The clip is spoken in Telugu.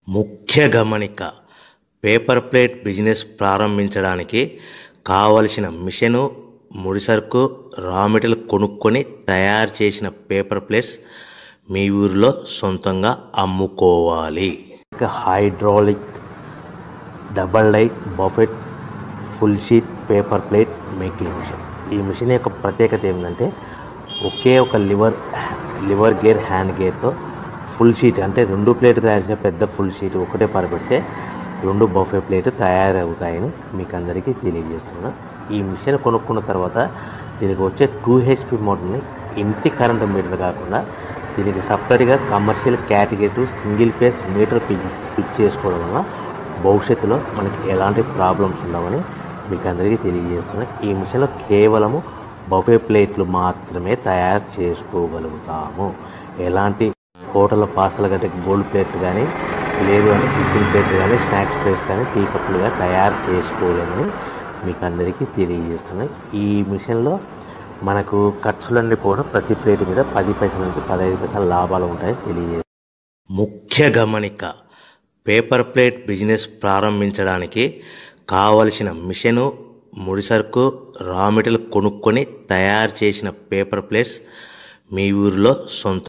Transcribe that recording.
ముఖ్య గమనిక పేపర్ ప్లేట్ బిజినెస్ ప్రారంభించడానికి కావలసిన మిషను, ముడిసరుకు, రా మెటీరియల్ కొనుక్కొని తయారు చేసిన పేపర్ ప్లేట్స్ మీ ఊరిలో సొంతంగా అమ్ముకోవాలి. Hydraulic double die buffet full sheet paper plate making machine. ఈ మిషన్ యొక్క ప్రత్యేకత ఏంటంటే ఒకే ఒక లివర్ గేర్, హ్యాండ్ గేర్తో ఫుల్ షీట్ అంటే 2 ప్లేట్లు తయారు చేసే పెద్ద ఫుల్ షీట్ ఒకటే పరబెడితే 2 బఫే ప్లేట్ తయారవుతాయని మీకు అందరికీ తెలియజేస్తున్నా. ఈ మిషన్ కొనుక్కున్న తర్వాత దీనికి వచ్చే 2 HP మోటార్ని ఇంటి కరెంటు మీటర్ కాకుండా దీనికి సపరేట్గా commercial category single phase metre fix చేసుకోవడం వల్ల భవిష్యత్తులో మనకి ఎలాంటి ప్రాబ్లమ్స్ ఉండవని మీకు అందరికీ తెలియజేస్తున్నా. ఈ మిషన్లో కేవలము బఫే ప్లేట్లు మాత్రమే తయారు చేసుకోగలుగుతాము. ఎలాంటి హోటల్ పార్సల్ గట్టే గోల్డ్ ప్లేట్ కానీ, లేదు అంటే టిఫిన్ ప్లేట్ కానీ, స్నాక్స్ ప్లేట్స్ కానీ, టీ కప్పులుగా తయారు చేసుకోలేమని మీకు అందరికీ తెలియజేస్తున్నాయి. ఈ మిషన్లో మనకు ఖర్చులన్నీ కూడా ప్రతి ప్లేట్ మీద 10 పైసల నుంచి 15 పైసల లాభాలు ఉంటాయని తెలియజేస్తాయి. ముఖ్య గమనిక పేపర్ ప్లేట్ బిజినెస్ ప్రారంభించడానికి కావలసిన మిషను, ముడిసరుకు, రా మెటీరియల్ కొనుక్కొని తయారు చేసిన పేపర్ ప్లేట్స్ మీ ఊరిలో సొంత